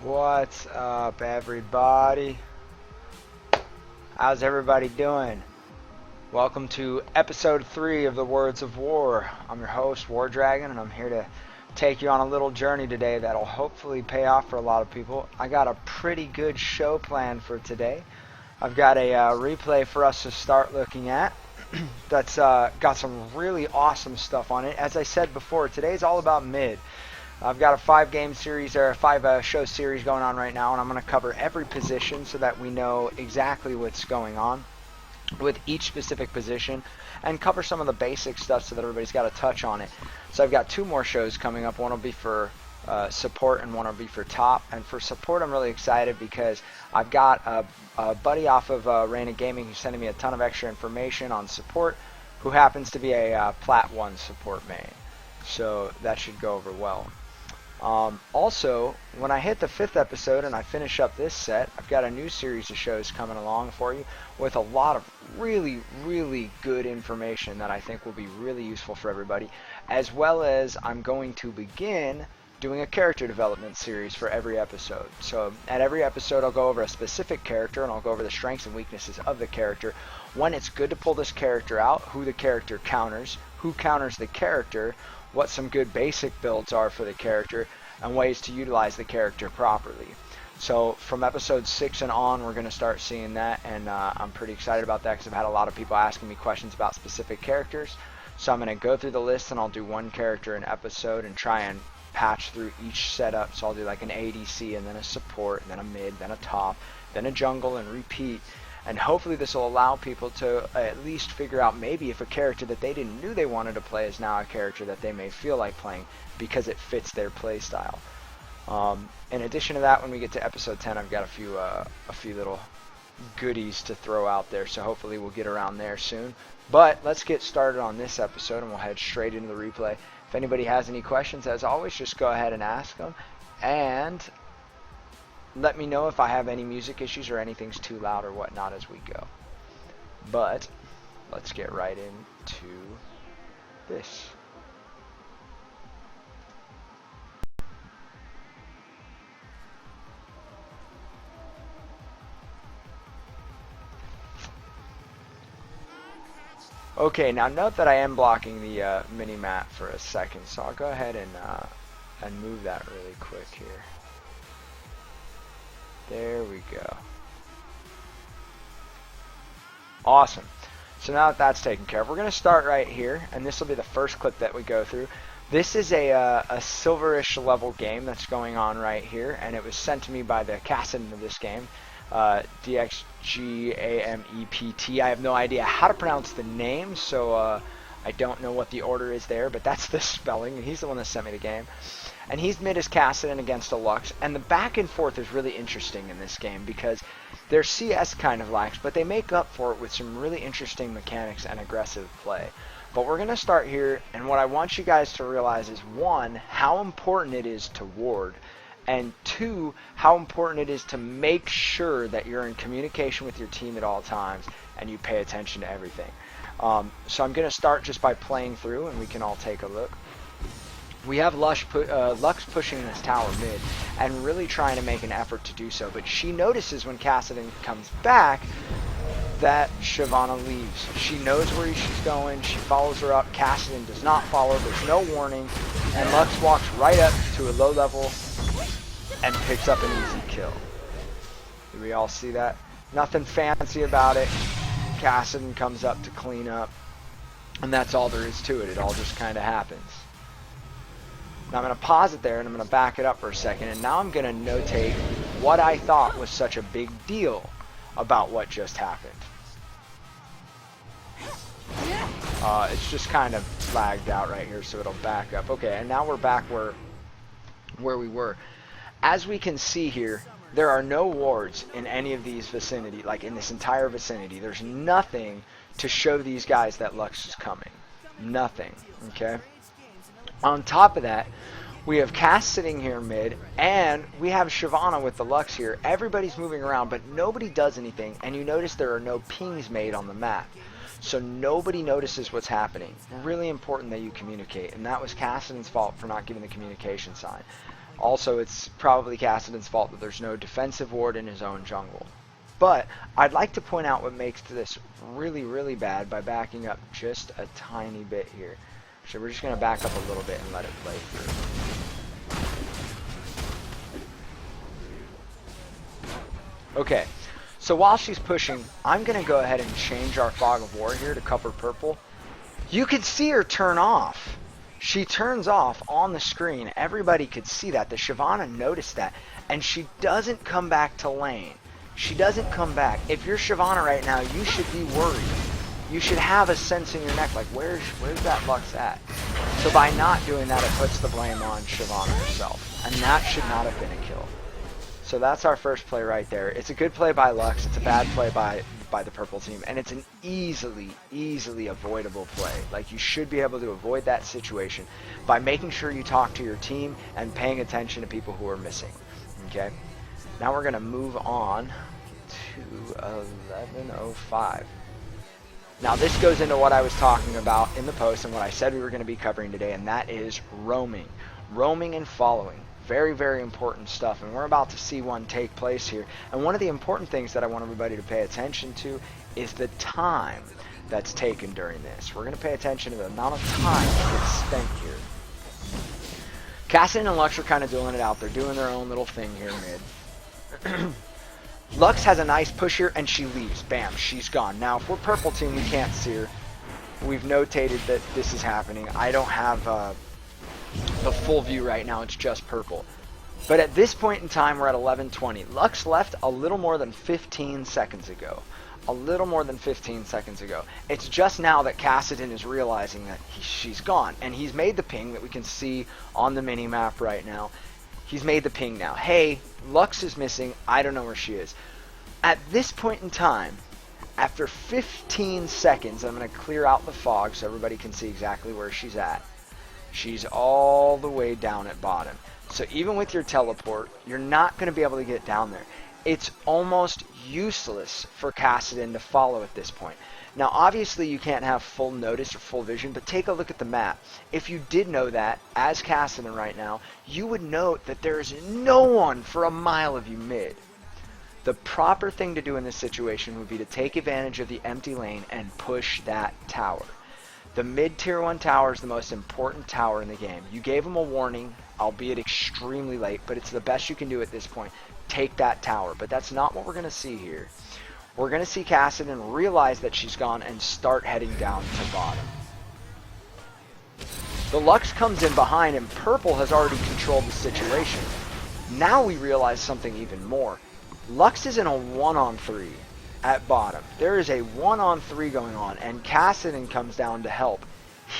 What's up, everybody? How's everybody doing? Welcome to episode 3 of the Words of War. I'm your host, War Dragon, and I'm here to take you on a little journey today that'll hopefully pay off for a lot of people. I got a pretty good show planned for today. I've got a replay for us to start looking at that's got some really awesome stuff on it. As I said before, today's all about mid. I've got a 5-game series or a 5-show series going on right now, and I'm going to cover every position so that we know exactly what's going on with each specific position and cover some of the basic stuff so that everybody's got a touch on it. So I've got 2 more shows coming up. One will be for support and one will be for top. And for support, I'm really excited because I've got a buddy off of Raina Gaming who's sending me a ton of extra information on support, who happens to be a Plat 1 support main. So that should go over well. Also, when I hit the 5th episode and I finish up this set, I've got a new series of shows coming along for you with a lot of really good information that I think will be really useful for everybody, as well as I'm going to begin doing a character development series for every episode. So at every episode I'll go over a specific character and I'll go over the strengths and weaknesses of the character, when it's good to pull this character out, who the character counters, who counters the character, what some good basic builds are for the character, and ways to utilize the character properly. So from episode 6 and on, we're going to start seeing that, and I'm pretty excited about that because I've had a lot of people asking me questions about specific characters. So I'm going to go through the list and I'll do one character an episode and try and patch through each setup. So I'll do like an ADC and then a support and then a mid, then a top, then a jungle, and repeat. And hopefully this will allow people to at least figure out maybe if a character that they didn't knew they wanted to play is now a character that they may feel like playing because it fits their play style. In addition to that, when we get to episode 10, I've got a few little goodies to throw out there, so hopefully we'll get around there soon. But let's get started on this episode and we'll head straight into the replay. If anybody has any questions, as always, just go ahead and ask them. And let me know if I have any music issues or anything's too loud or whatnot as we go. But let's get right into this. Okay, now note that I am blocking the mini-map for a second, so I'll go ahead and move that really quick here. There we go. Awesome. So now that that's taken care of, we're going to start right here, and this will be the first clip that we go through. This is a silverish level game that's going on right here, and it was sent to me by the captain of this game, DXGAMEPT. I have no idea how to pronounce the name, so I don't know what the order is there, but that's the spelling, and he's the one that sent me the game. And he's mid as Kassadin against a Lux, and the back and forth is really interesting in this game because their CS kind of lacks, but they make up for it with some really interesting mechanics and aggressive play. But we're going to start here, and what I want you guys to realize is, 1, how important it is to ward, and 2, how important it is to make sure that you're in communication with your team at all times and you pay attention to everything. So I'm going to start just by playing through, and we can all take a look. We have Lux pushing this tower mid and really trying to make an effort to do so, but she notices when Kassadin comes back that Shyvana leaves. She knows where she's going, she follows her up, Kassadin does not follow, there's no warning, and Lux walks right up to a low level and picks up an easy kill. Do we all see that? Nothing fancy about it. Kassadin comes up to clean up, and that's all there is to it. It all just kind of happens. Now I'm going to pause it there and I'm going to back it up for a second, and now I'm going to notate what I thought was such a big deal about what just happened. It's just kind of lagged out right here, so it'll back up. Okay, and now we're back where we were. As we can see here, there are no wards in any of these vicinity, like in this entire vicinity. There's nothing to show these guys that Lux is coming. Nothing, okay? On top of that, we have Cass sitting here mid, and we have Shyvana with the Lux here. Everybody's moving around, but nobody does anything, and you notice there are no pings made on the map. So nobody notices what's happening. Really important that you communicate, and that was Kassadin's fault for not giving the communication sign. Also, it's probably Kassadin's fault that there's no defensive ward in his own jungle. But I'd like to point out what makes this really, really bad by backing up just a tiny bit here. So we're just going to back up a little bit and let it play through. Okay, so while she's pushing, I'm going to go ahead and change our Fog of War here to cover purple. You could see her turn off. She turns off on the screen. Everybody could see that. The Shyvana noticed that. And she doesn't come back to lane. She doesn't come back. If you're Shyvana right now, you should be worried. You should have a sense in your neck, like, where's that Lux at? So by not doing that, it puts the blame on Shyvana herself. And that should not have been a kill. So that's our first play right there. It's a good play by Lux. It's a bad play by the purple team. And it's an easily avoidable play. Like, you should be able to avoid that situation by making sure you talk to your team and paying attention to people who are missing. Okay? Now we're going to move on to 11:05. Now this goes into what I was talking about in the post and what I said we were going to be covering today, and that is roaming. Roaming and following. Very, very important stuff, and we're about to see one take place here. And one of the important things that I want everybody to pay attention to is the time that's taken during this. We're going to pay attention to the amount of time that gets spent here. Kassadin and Lux are kind of doing it out. They're doing their own little thing here mid. Lux has a nice push here, and she leaves. Bam, she's gone. Now, if we're purple team, we can't see her. We've notated that this is happening. I don't have the full view right now. It's just purple. But at this point in time, we're at 11:20. Lux left a little more than 15 seconds ago. A little more than 15 seconds ago. It's just now that Kassadin is realizing that she's gone. And he's made the ping that we can see on the mini-map right now. He's made the ping now. Hey, Lux is missing. I don't know where she is. At this point in time, after 15 seconds, I'm going to clear out the fog so everybody can see exactly where she's at. She's all the way down at bottom. So even with your teleport, you're not going to be able to get down there. It's almost useless for Kassadin to follow at this point. Now, obviously, you can't have full notice or full vision, but take a look at the map. If you did know that, as Kassadin right now, you would note that there is no one for a mile of you mid. The proper thing to do in this situation would be to take advantage of the empty lane and push that tower. The mid tier 1 tower is the most important tower in the game. You gave them a warning, albeit extremely late, but it's the best you can do at this point. Take that tower, but that's not what we're going to see here. We're going to see Kassadin realize that she's gone and start heading down to bottom. The Lux comes in behind, and purple has already controlled the situation. Now we realize something even more. Lux is in a 1-on-3 at bottom. There is a 1-on-3 going on, and Kassadin comes down to help.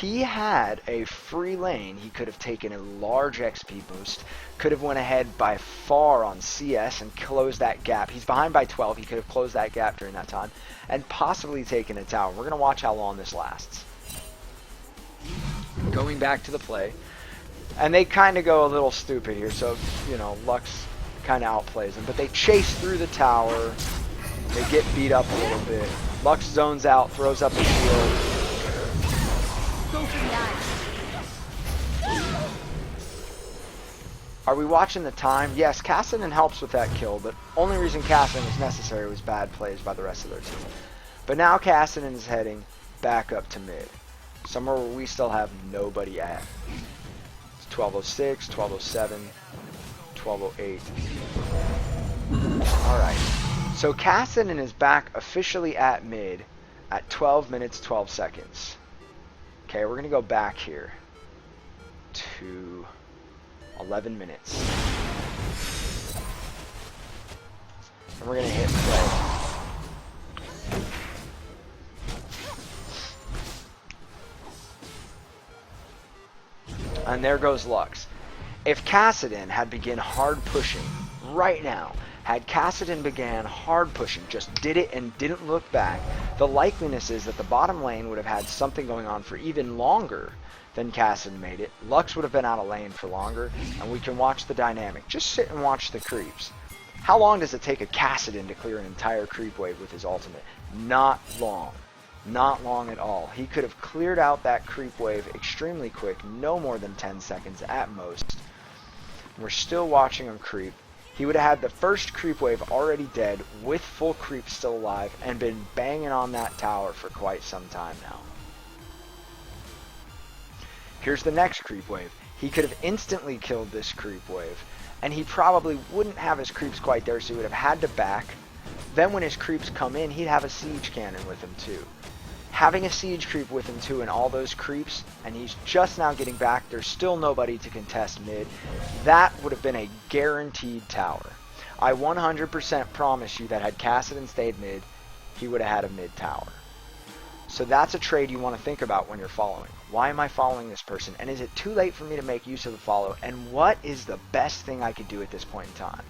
He had a free lane. He could have taken a large XP boost, could have went ahead by far on CS and closed that gap. He's behind by 12. He could have closed that gap during that time and possibly taken a tower. We're going to watch how long this lasts. Going back to the play, and they kind of go a little stupid here, so, you know, Lux kind of outplays them, but they chase through the tower. They get beat up a little bit. Lux zones out, throws up a shield. Are we watching the time? Yes, Kassadin helps with that kill, but only reason Kassadin was necessary was bad plays by the rest of their team. But now Kassadin is heading back up to mid, somewhere where we still have nobody at. It's 12:06, 12:07, 12:08. Alright, so Kassadin is back officially at mid at 12 minutes, 12 seconds. Okay, we're going to go back here to 11 minutes. And we're going to hit play. And there goes Lux. If Kassadin had begun hard pushing right now, had Kassadin began hard pushing, just did it and didn't look back, the likeliness is that the bottom lane would have had something going on for even longer than Kassadin made it. Lux would have been out of lane for longer, and we can watch the dynamic. Just sit and watch the creeps. How long does it take a Kassadin to clear an entire creep wave with his ultimate? Not long. Not long at all. He could have cleared out that creep wave extremely quick, no more than 10 seconds at most. We're still watching him creep. He would have had the first creep wave already dead with full creep still alive and been banging on that tower for quite some time now. Here's the next creep wave. He could have instantly killed this creep wave, and he probably wouldn't have his creeps quite there, so he would have had to back. Then when his creeps come in, he'd have a siege cannon with him too. Having a siege creep with him too and all those creeps, and he's just now getting back, there's still nobody to contest mid. That would have been a guaranteed tower. I 100% promise you that had Kassadin stayed mid, he would have had a mid tower. So that's a trade you want to think about when you're following. Why am I following this person? And is it too late for me to make use of the follow? And what is the best thing I could do at this point in time?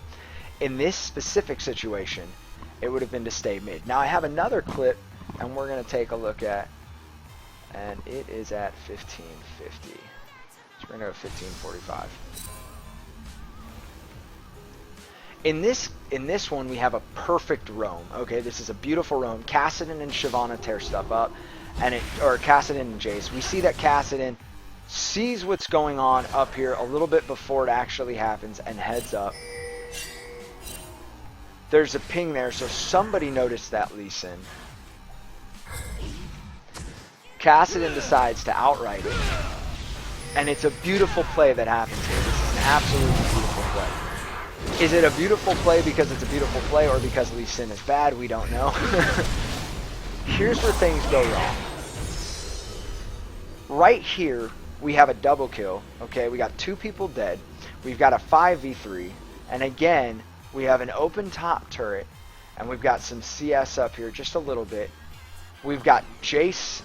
In this specific situation, it would have been to stay mid. Now I have another clip, and we're going to take a look at, and it is at 1550. So we're going to go 1545. In this one, we have a perfect roam. Okay, this is a beautiful roam. Kassadin and Shyvana tear stuff up, or Kassadin and Jace. We see that Kassadin sees what's going on up here a little bit before it actually happens and heads up. There's a ping there, so somebody noticed that Lee Sin. Kassadin decides to outright it, and it's a beautiful play that happens here. This is an absolutely beautiful play. Is it a beautiful play because it's a beautiful play, or because Lee Sin is bad? We don't know. Here's where things go wrong. Right here, we have a double kill. Okay, we got 2 people dead. We've got a 5v3, and again, we have an open top turret, and we've got some CS up here just a little bit. We've got Jace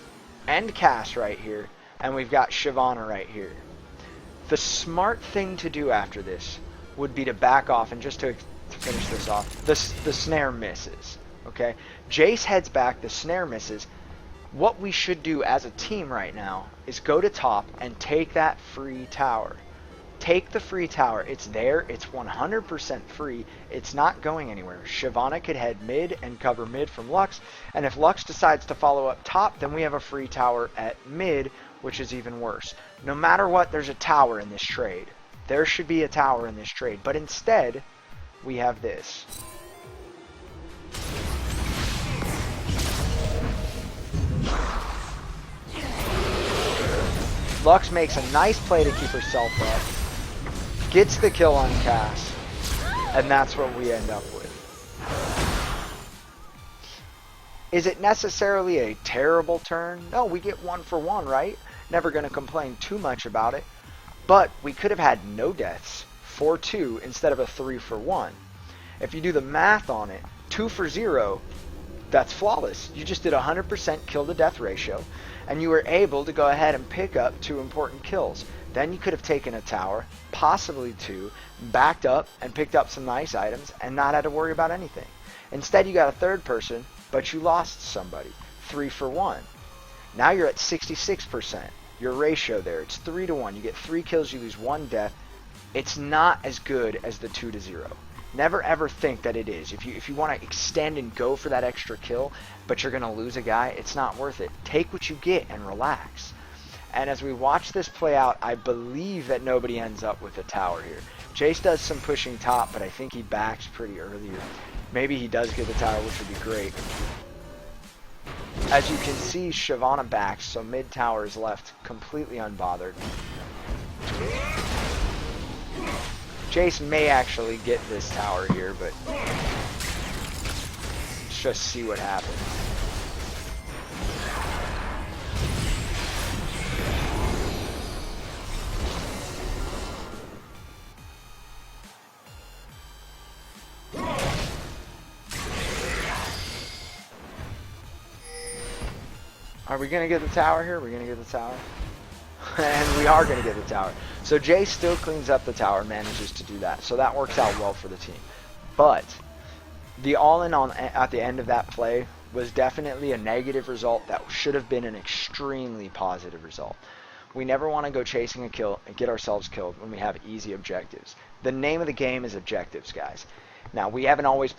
and Cass right here, and we've got Shyvana right here. The smart thing to do after this would be to back off, and just to finish this off, the snare misses. Okay, Jace heads back, the snare misses. What we should do as a team right now is go to top and take that free tower. Take the free tower. It's there. It's 100% free. It's not going anywhere. Shyvana could head mid and cover mid from Lux. And if Lux decides to follow up top, then we have a free tower at mid, which is even worse. No matter what, there's a tower in this trade. There should be a tower in this trade. But instead, we have this. Lux makes a nice play to keep herself up. Gets the kill on Cass, and that's what we end up with. Is it necessarily a terrible turn? No, we get 1 for 1, right? Never going to complain too much about it. But we could have had no deaths, 4-2, instead of a 3 for 1. If you do the math on it, 2 for 0, that's flawless. You just did 100% kill to death ratio, and you were able to go ahead and pick up 2 important kills. Then you could have taken a tower, possibly 2, backed up and picked up some nice items and not had to worry about anything. Instead, you got a third person, but you lost somebody. 3 for 1. Now you're at 66%. Your ratio there, it's 3 to 1. You get 3 kills, you lose 1 death. It's not as good as the 2 to 0. Never ever think that it is. If you want to extend and go for that extra kill, but you're going to lose a guy, it's not worth it. Take what you get and relax. And as we watch this play out, I believe that nobody ends up with a tower here. Jace does some pushing top, but I think he backs pretty early. Maybe he does get the tower, which would be great. As you can see, Shyvana backs, so mid tower is left completely unbothered. Jace may actually get this tower here, but let's just see what happens. Are we going to get the tower here? We're going to get the tower. And we are going to get the tower. So Jay still cleans up the tower, manages to do that. So that works out well for the team. But the all-in on at the end of that play was definitely a negative result that should have been an extremely positive result. We never want to go chasing a kill and get ourselves killed when we have easy objectives. The name of the game is objectives, guys. Now, we haven't always played that